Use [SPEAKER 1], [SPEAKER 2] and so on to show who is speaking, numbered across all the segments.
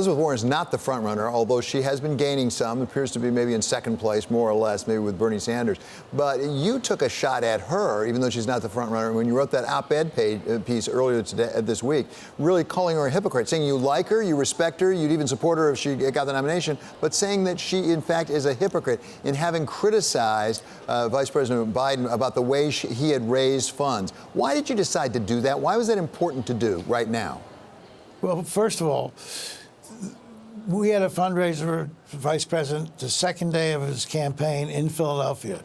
[SPEAKER 1] Elizabeth Warren is not the front runner, although she has been gaining some, appears to be maybe in second place, more or less, maybe with Bernie Sanders. But you took a shot at her, even though she's not the front runner, when you wrote that op-ed piece earlier this week, really calling her a hypocrite, saying you like her, you respect her, you'd even support her if she got the nomination, but saying that she, in fact, is a hypocrite in having criticized Vice President Biden about the way he had raised funds. Why did you decide to do that? Why was that important to do right now?
[SPEAKER 2] Well, first of all, we had a fundraiser for Vice President the second day of his campaign in Philadelphia.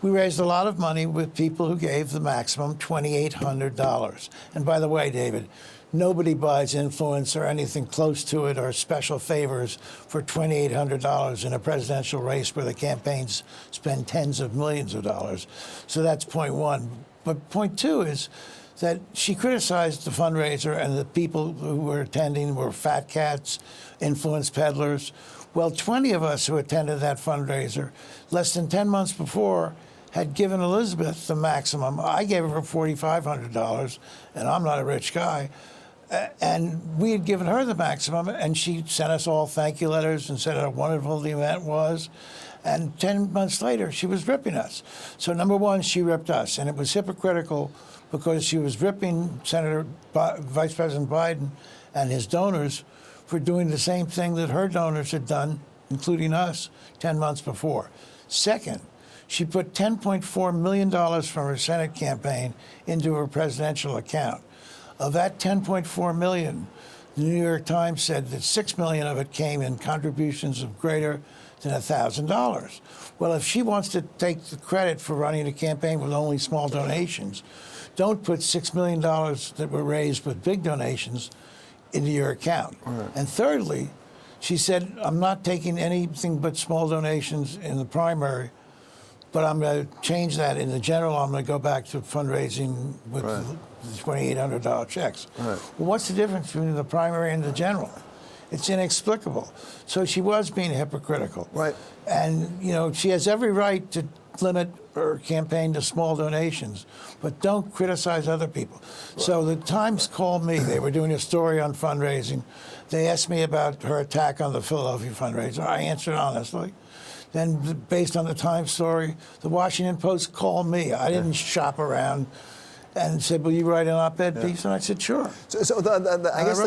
[SPEAKER 2] We raised a lot of money with people who gave the maximum $2,800. And by the way, David, nobody buys influence or anything close to it or special favors for $2,800 in a presidential race where the campaigns spend tens of millions of dollars. So that's point one. But point two is that she criticized the fundraiser, and the people who were attending were fat cats, influence peddlers. Well, 20 of us who attended that fundraiser less than 10 months before had given Elizabeth the maximum. I gave her $4,500, and I'm not a rich guy. And we had given her the maximum, and she sent us all thank you letters and said how wonderful the event was. And 10 months later, she was ripping us. So number one, she ripped us, and it was hypocritical because she was ripping Vice President Biden and his donors for doing the same thing that her donors had done, including us, 10 months before. Second, she put $10.4 million from her Senate campaign into her presidential account. Of that $10.4 million, the New York Times said that $6 million of it came in contributions of greater than $1,000. Well, if she wants to take the credit for running a campaign with only small donations, don't put $6 million that were raised with big donations into your account. Right. And thirdly, she said, I'm not taking anything but small donations in the primary, but I'm going to change that in the general. I'm going to go back to fundraising with the $2,800 checks. Right. Well, what's the difference between the primary and the general? It's inexplicable. So she was being hypocritical.
[SPEAKER 1] Right.
[SPEAKER 2] And, you know, she has every right to limit her campaign to small donations, but don't criticize other people. Right. So the Times called me. They were doing a story on fundraising. They asked me about her attack on the Philadelphia fundraiser. I answered honestly. Then, based on the Times story, the Washington Post called me. I didn't shop around and said, will you write an op-ed piece? And I said, sure.
[SPEAKER 1] So I guess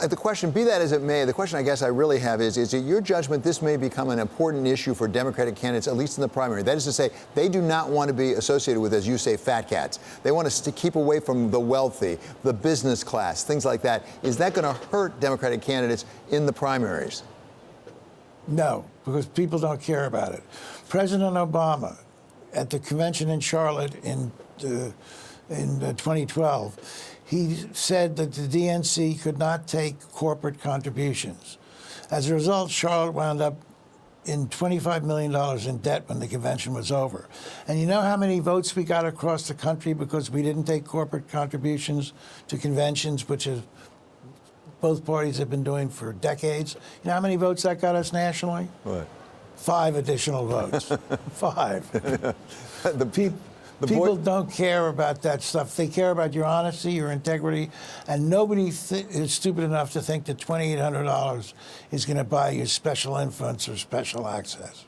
[SPEAKER 1] the question, be that as it may, the question I guess I really have is it your judgment this may become an important issue for Democratic candidates, at least in the primary? That is to say, they do not want to be associated with, as you say, fat cats. They want to keep away from the wealthy, the business class, things like that. Is that going to hurt Democratic candidates in the primaries?
[SPEAKER 2] No, because people don't care about it. President Obama, at the convention in Charlotte in 2012, he said that the DNC could not take corporate contributions. As a result, Charlotte wound up in $25 million in debt when the convention was over. And you know how many votes we got across the country because we didn't take corporate contributions to conventions, which is both parties have been doing for decades? You know how many votes that got us nationally?
[SPEAKER 1] What?
[SPEAKER 2] 5 additional votes. 5. People don't care about that stuff. They care about your honesty, your integrity, and nobody is stupid enough to think that $2,800 is going to buy you special influence or special access.